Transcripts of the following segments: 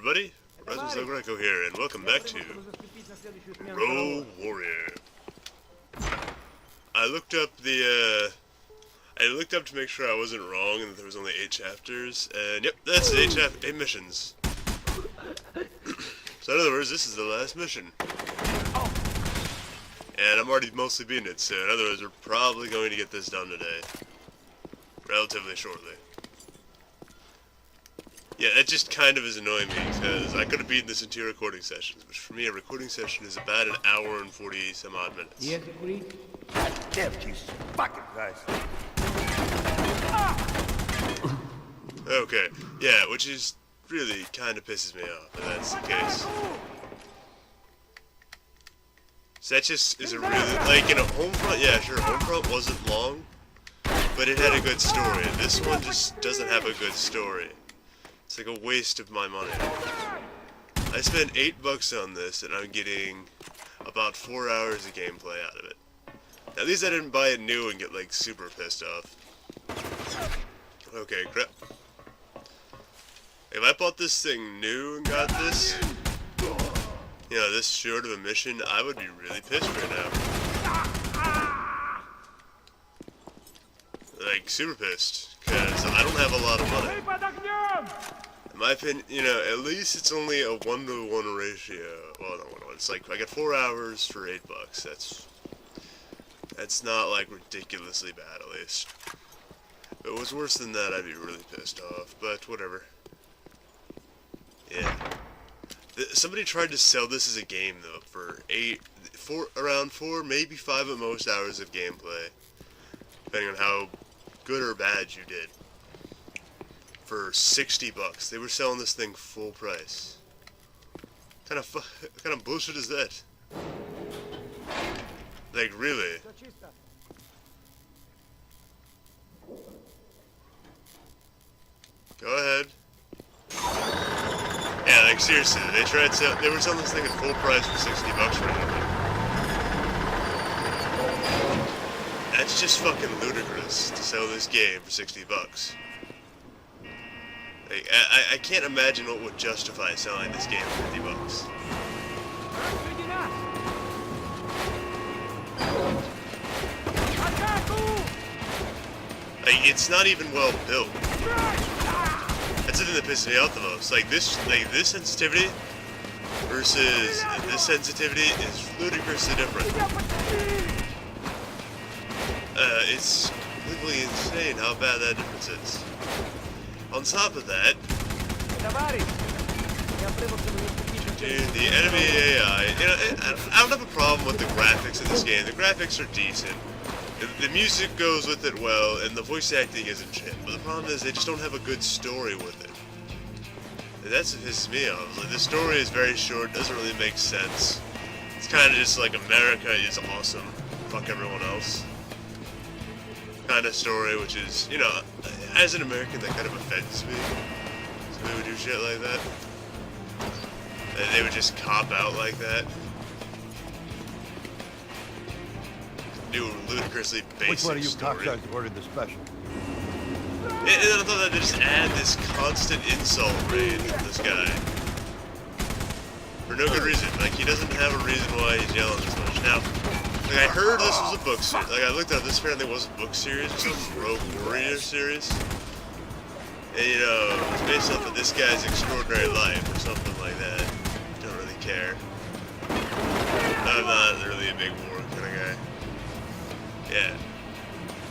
everybody, Rasmus L Greco here, and welcome back to Rogue Warrior. I looked up to make sure I wasn't wrong and that there was only 8 chapters, and yep, that's 8 missions. So in other words, this is the last mission. And I'm already mostly beating it, so in other words, we're probably going to get this done today. Relatively shortly. Yeah, that just kind of is annoying me, because I could have beaten this in 2 recording sessions, which for me, a recording session is about an hour and 40 some odd minutes. Damn, Jesus fucking Christ. Okay, yeah, which is really kind of pisses me off, if that's the case. So that just is a really, like, in a Homefront, yeah, sure, Homefront wasn't long, but it had a good story. This one just doesn't have a good story. It's like a waste of my money. I spent $8 on this, and I'm getting about 4 hours of gameplay out of it. At least I didn't buy it new and get, like, super pissed off. Okay, crap. If I bought this thing new and got this, you know, this short of a mission, I would be really pissed right now. Like, super pissed, because I don't have a lot of money. In my opinion, you know, at least it's only a 1-to-1 ratio. Well, not 1-to-1. It's like, I get 4 hours for $8. That's not, like, ridiculously bad, at least. If it was worse than that, I'd be really pissed off, but whatever. Yeah. Somebody tried to sell this as a game, though, for around 4, maybe 5 at most hours of gameplay, depending on how good or bad you did. For $60, they were selling this thing full price. Kind of bullshit is that? Like, really? Go ahead. Yeah, like seriously, they were selling this thing at full price for $60 right now. That's just fucking ludicrous to sell this game for $60. Like, I can't imagine what would justify selling this game for $50. Like, it's not even well built. That's the thing that pisses me off the most. Like this sensitivity versus this sensitivity is ludicrously different. It's completely insane how bad that difference is. On top of that, dude, the enemy AI, you know, I don't have a problem with the graphics in this game. The graphics are decent. The music goes with it well, and the voice acting isn't shit. But the problem is they just don't have a good story with it. And that's what pisses me off. Like, the story is very short, doesn't really make sense. It's kind of just like America is awesome, fuck everyone else kind of story, which is, you know, as an American, that kind of offends me. Somebody would do shit like that. And they would just cop out like that. Do ludicrously basic Which one of you story. cocksuckers ordered the special? And then I thought that they just add this constant insult range from this guy. For no good reason. Like, he doesn't have a reason why he's yelling this much. Now, like, I heard this was a book series. Like, I looked up, this apparently was a book series or some Rogue Warrior series. And, you know, it's based off of this guy's extraordinary life or something like that. Don't really care. I'm not really a big war kind of guy. Yeah.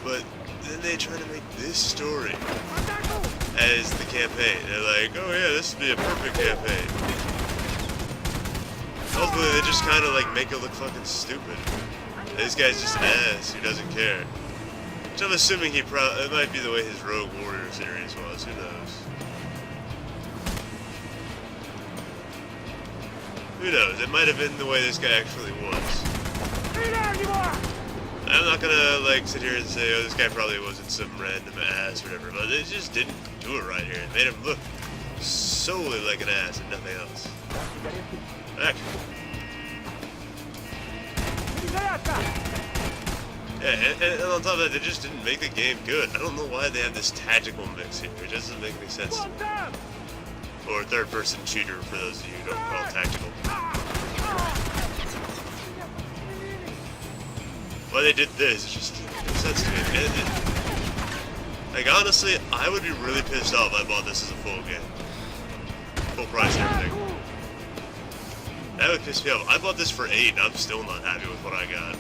But then they try to make this story as the campaign. They're like, oh yeah, this would be a perfect campaign. Hopefully they just kind of like make it look fucking stupid. This guy's just an ass who doesn't care. Which I'm assuming it might be the way his Rogue Warrior series was, who knows. Who knows, it might have been the way this guy actually was. I'm not gonna like sit here and say, oh, this guy probably wasn't some random ass or whatever, but they just didn't do it right here. It made him look solely like an ass and nothing else. Back. Yeah, and on top of that, they just didn't make the game good. I don't know why they have this tactical mix here. It doesn't make any sense. Or third-person shooter for those of you who don't call it tactical. Why they did this, it just makes sense to me. Like, honestly, I would be really pissed off if I bought this as a full game. Full price and everything. That would piss me off. I bought this for $8 and I'm still not happy with what I got.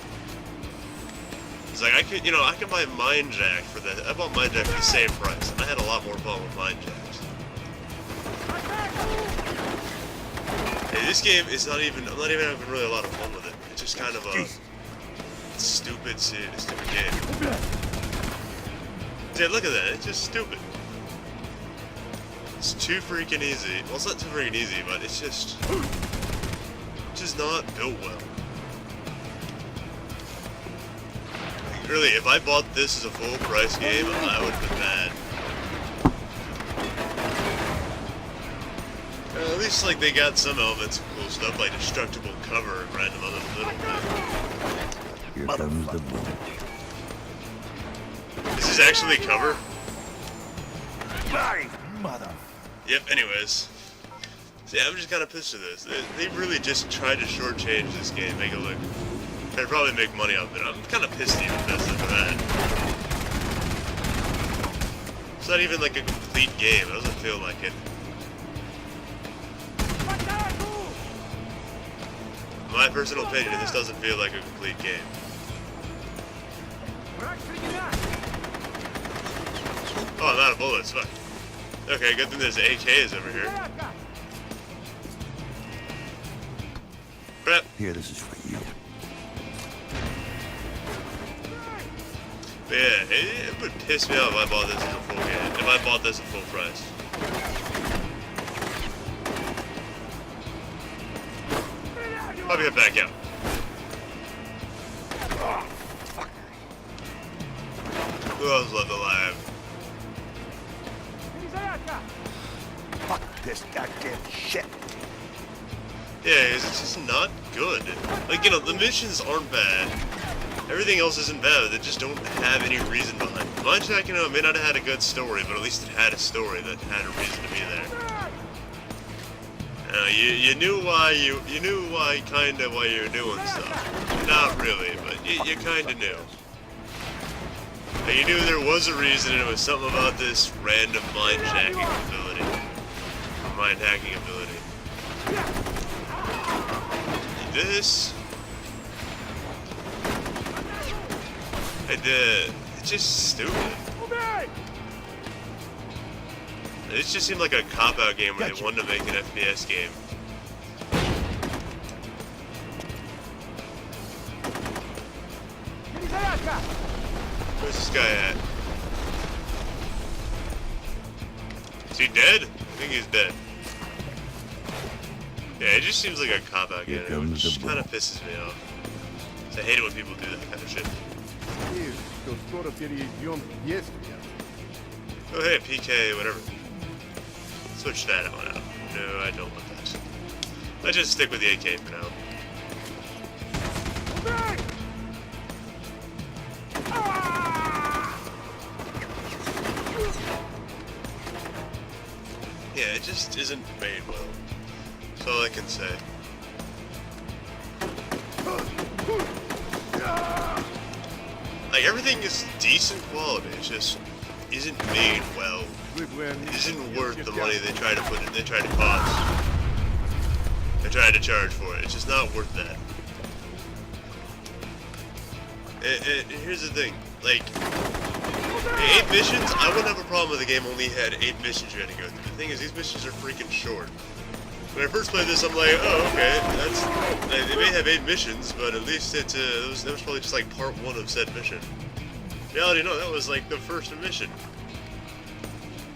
It's like, I could, you know, I could buy Mind Jack for that. I bought Mind Jack for the same price, and I had a lot more fun with Mind Jacks. Hey, this game is not even, I'm not even having really a lot of fun with it. It's just kind of a stupid game. Dude, look at that, it's just stupid. It's too freaking easy. Well, it's not too freaking easy, but it's just not built well. Like, really, if I bought this as a full price game, I would have been mad. At least, like, they got some elements of cool stuff, like destructible cover and random other little things. Here comes the boom. Is this actually cover? Bloody mother. Yep, anyways. See, I'm just kind of pissed at this. They really just tried to shortchange this game, make it look... They'd probably make money off it. I'm kind of pissed even pissed for that. It's not even like a complete game. It doesn't feel like it. In my personal opinion, this doesn't feel like a complete game. Oh, I'm out of bullets. Fuck. Okay, good thing there's AKs over here. Crap. Here, this is for you. But yeah, it would piss me off if I bought this as a full game. If I bought this at full price. I'll get back out. Oh, fuck. Who else left alive? Fuck this goddamn shit. Yeah, it's just not good. Like, you know, the missions aren't bad. Everything else isn't bad. They just don't have any reason behind it. Mind Jack, you know, it may not have had a good story, but at least it had a story that had a reason to be there. You knew why you knew why you were doing stuff. Not really, but you kind of knew. And you knew there was a reason, and it was something about this random mind jacking ability, mind hacking ability. This, it's just stupid. It just seemed like a cop-out game where they wanted to make an FPS game. Where's this guy at? Is he dead? I think he's dead. Yeah, it just seems like a cop-out game, which kind of pisses me off. So I hate it when people do that kind of shit. Oh hey, PK, whatever. Switch that one out. No, I don't want that. Let's just stick with the AK for now. Yeah, it just isn't made well. That's all I can say. Like, everything is decent quality, it just isn't made well. It isn't worth the money they try to put in, they try to cost. They try to charge for it. It's just not worth that. Here's the thing, like, 8 missions, I wouldn't have a problem if the game only had 8 missions you had to go through. The thing is, these missions are freaking short. When I first played this, I'm like, oh, okay, they may have 8 missions, but at least that was probably just like part 1 of said mission. In reality, no, that was like the first mission.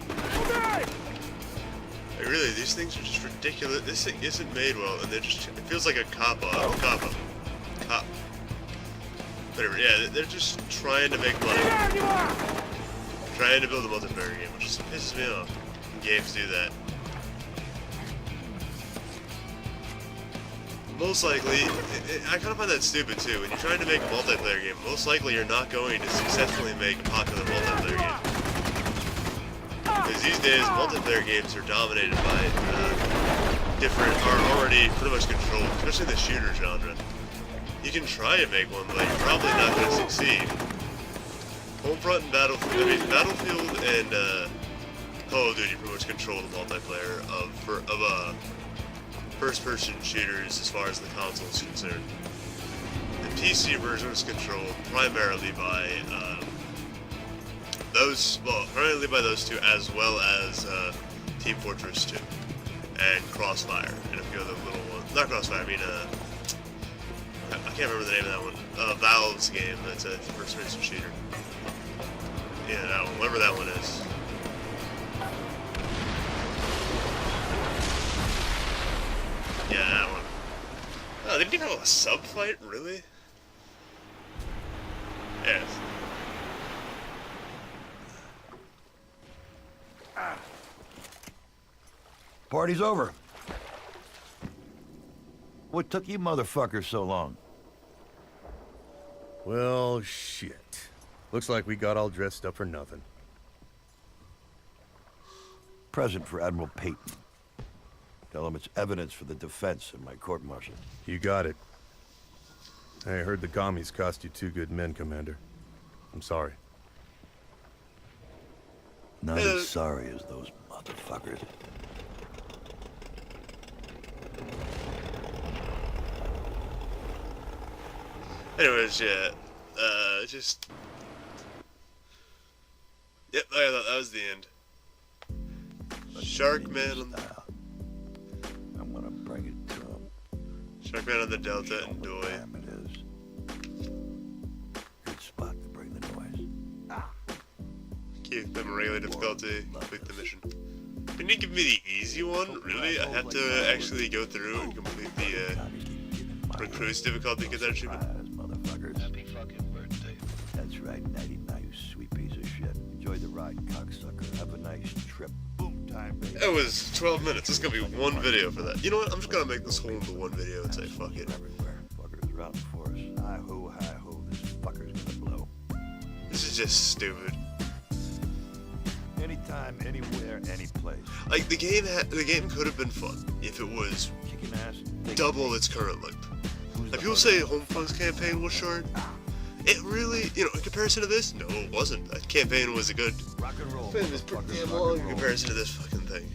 Like, really, these things are just ridiculous. This thing isn't made well, and it feels like a cop-out. Whatever, yeah, they're just trying to make money. Trying to build a multiplayer game, which just pisses me off. Games do that. Most likely, I kind of find that stupid too. When you're trying to make a multiplayer game, most likely you're not going to successfully make a popular multiplayer game. Because Because these days, multiplayer games are dominated by are already pretty much controlled, especially in the shooter genre. You can try to make one, but you're probably not going to succeed. Homefront and Battlefield and Call of Duty pretty much control the multiplayer of first-person shooters as far as the console is concerned. The PC version is controlled primarily by primarily by those two, as well as Team Fortress 2 and Crossfire and a few other little ones. Not Crossfire, I mean I can't remember the name of that one. Valve's game. That's a first-person shooter. Yeah, that one. Whatever that one is. Yeah, that one. Oh, they didn't even have a sub-fight? Really? Yes. Party's over. What took you motherfuckers so long? Well, shit. Looks like we got all dressed up for nothing. Present for Admiral Peyton. Tell him it's evidence for the defense in my court-martial. You got it. I heard the commies cost you 2 good men, Commander. I'm sorry. Not as sorry as those motherfuckers. Anyways, yeah, just... Yep, I thought that was the end. Sharkman I'm gonna bring it to him. Sharkman on the Delta and Doi. Damn it is. Good spot to bring the noise. Keep them regular difficulty, complete the mission. Can you give me the easy one? Really? I have to actually go through and complete the recruits difficulty because that achievement? Happy fucking birthday. That's right, 99, you sweet piece of shit. Enjoy the ride, cocksucker. Have a nice trip. Boom time, baby. It was 12 minutes. This is gonna be one video for that. You know what? I'm just gonna make this whole into one video and say fuck it. Everywhere. Fuckers around for us. Hi-ho, hi-ho. This fucker's gonna blow. This is just stupid. Anytime, anywhere, any place. Like the game could have been fun if it was Kicking ass. double its current length. Like people say Homefront's campaign was short. It really, in comparison to this, no, it wasn't. That campaign was a good. Rock and roll. It was pretty damn long in comparison to this fucking thing.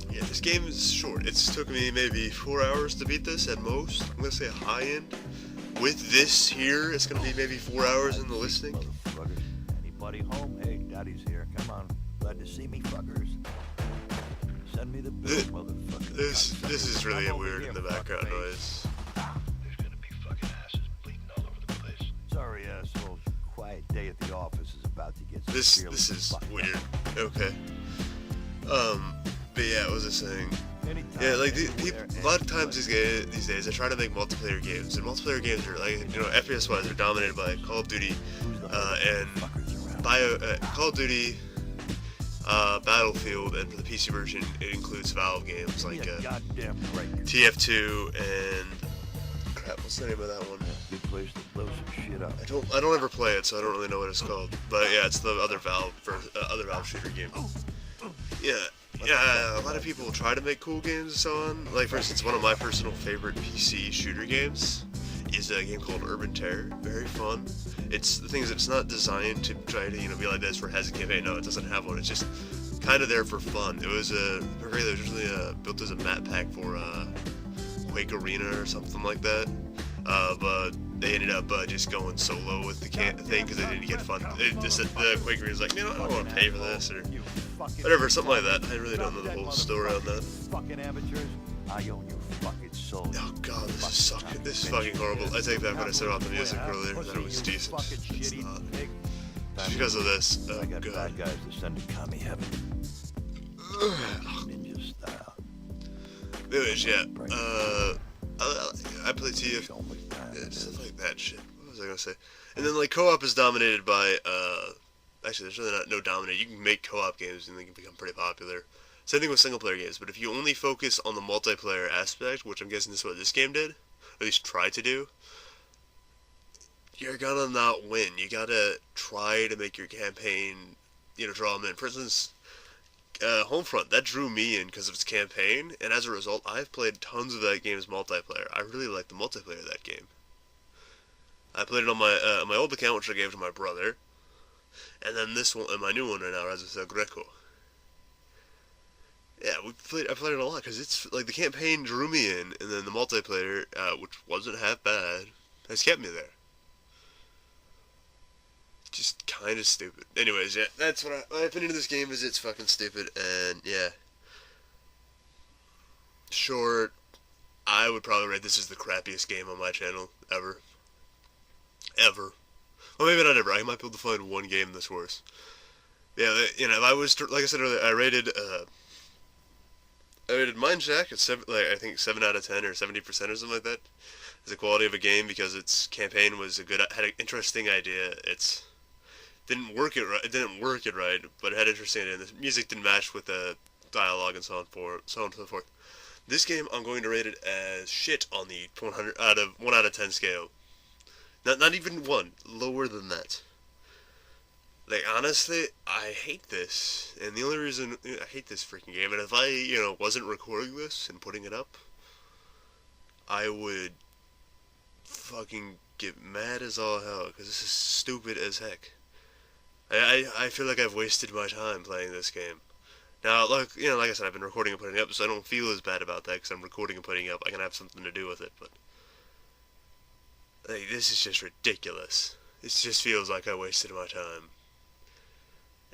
Yeah, this game is short. It's took me maybe 4 hours to beat this at most. I'm gonna say a high end. With this here, it's gonna be maybe 4 hours in the listing. Motherfuckers. Anybody home? Hey, Daddy's here. Come on. Glad to see me, fuckers. Send me the bill, motherfucker. This is really weird in the background noise. There's gonna be fucking asses bleeding all over the place. Sorry, assholes. Quiet day at the office is about to get This severely is fucked weird. up. Okay. But yeah, what was I saying? Anytime, Yeah, like anywhere, a lot of any times place. these days, I try to make multiplayer games, and multiplayer games are like, FPS-wise, are dominated by Call of Duty and Call of Duty, Battlefield, and for the PC version, it includes Valve games like Goddamn break. TF2 and crap. What's the name of that one? Good place to blow some shit up. I don't ever play it, so I don't really know what it's called. But yeah, it's the other Valve shooter game. Yeah, a lot of people try to make cool games and so on. Like, for instance, one of my personal favorite PC shooter games is a game called Urban Terror. Very fun. The thing is, it's not designed to try to, be like this where it has a campaign. No, it doesn't have one. It's just kind of there for fun. It was originally built as a map pack for Quake Arena or something like that. But they ended up just going solo with the thing because they didn't get funded. The Quake Arena was like, I don't want to pay for this or whatever, something like that. I really don't know the whole story on that. Fucking amateurs. I own your fucking soul. Oh god, this is fucking horrible. I take back what I said about the music earlier, that it was decent. It's not. Just because of this. Oh I got god. bad guys to send to commie heaven. Ninja style. Anyways, yeah. I play TF. Yeah, stuff like that shit. What was I gonna say? And then like co-op is dominated by actually there's really no dominate. You can make co-op games and they can become pretty popular. Same thing with single player games, but if you only focus on the multiplayer aspect, which I'm guessing is what this game did, or at least tried to do, you're gonna not win. You gotta try to make your campaign draw them in. For instance, Homefront, that drew me in because of its campaign, and as a result, I've played tons of that game's multiplayer. I really like the multiplayer of that game. I played it on my old account, which I gave to my brother, and then this one, my new one right now, Rasmus L Greco. Yeah, I played it a lot because it's like the campaign drew me in, and then the multiplayer, which wasn't half bad, has kept me there. Just kind of stupid. Anyways, yeah, that's what my opinion of this game is. It's fucking stupid, and yeah. Short, I would probably rate this as the crappiest game on my channel ever. Ever. Well, maybe not ever. I might be able to find one game that's worse. Yeah, if I was to, like I said earlier, I rated Mind Shack at I think 7 out of 10 or 70% or something like that. As the quality of a game because its campaign was had an interesting idea. It didn't work it right, but it had interesting idea. And the music didn't match with the dialogue and so on and so forth. This game, I'm going to rate it as shit on the 1 out of 10 scale. Not even 1, lower than that. Like, honestly, I hate this, and the only reason I hate this freaking game, and if I, wasn't recording this and putting it up, I would fucking get mad as all hell, because this is stupid as heck. I feel like I've wasted my time playing this game. Now, like I said, I've been recording and putting it up, so I don't feel as bad about that, because I'm recording and putting it up. I can have something to do with it, but like, this is just ridiculous. It just feels like I wasted my time.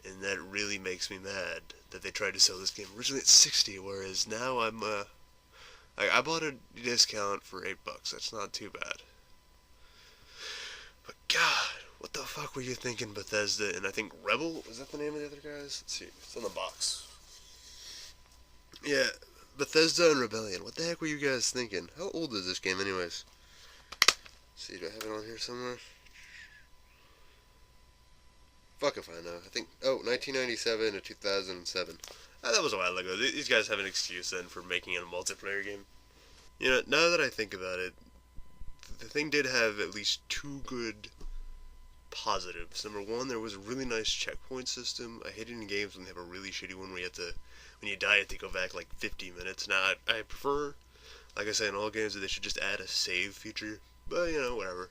And that really makes me mad that they tried to sell this game originally at $60, whereas now I bought a discount for $8. That's not too bad. But God, what the fuck were you thinking, Bethesda? And I think Rebel, is that the name of the other guys? Let's see, it's on the box. Yeah, Bethesda and Rebellion. What the heck were you guys thinking? How old is this game, anyways? Let's see, do I have it on here somewhere? Fuck if I know. I think, 1997 to 2007. That was a while ago. These guys have an excuse then for making it a multiplayer game. Now that I think about it, the thing did have at least 2 good positives. Number 1, there was a really nice checkpoint system. I hate it in games when they have a really shitty one where when you die, you have to go back like 50 minutes. Now, I prefer, like I say in all games, that they should just add a save feature. But, whatever.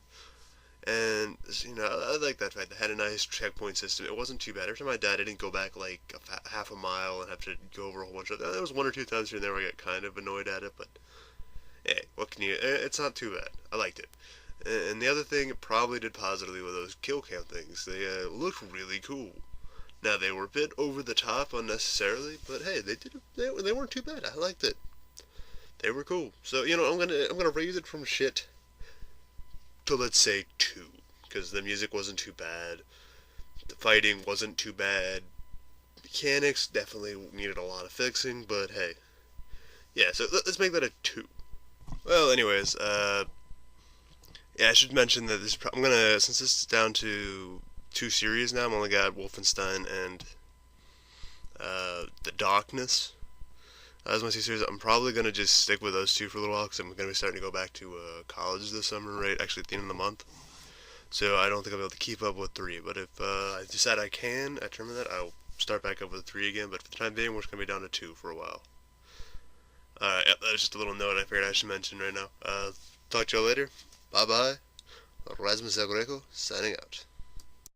And, I like that fact. They had a nice checkpoint system. It wasn't too bad. Every time I died, I didn't go back like half a mile and have to go over a whole bunch of... There was 1 or 2 times here and there where I got kind of annoyed at it, but... Hey, what can you... It's not too bad. I liked it. And the other thing it probably did positively with those kill count things. They looked really cool. Now, they were a bit over the top unnecessarily, but hey, they weren't too bad. I liked it. They were cool. So, I'm gonna raise it from shit to, let's say, 2, because the music wasn't too bad, the fighting wasn't too bad, mechanics definitely needed a lot of fixing, but hey, yeah, so let's make that a 2. Well, anyways, yeah, I should mention that since this is down to 2 series now, I've only got Wolfenstein and, The Darkness. As my 2 series, I'm probably going to just stick with those 2 for a little while, because I'm going to be starting to go back to college this summer, right, actually at the end of the month. So I don't think I'll be able to keep up with 3, but if I decide I can, at term of that, I'll start back up with 3 again, but for the time being, we're just going to be down to 2 for a while. Yeah, that was just a little note I figured I should mention right now. Talk to y'all later. Bye-bye. Rasmus L Greco, signing out.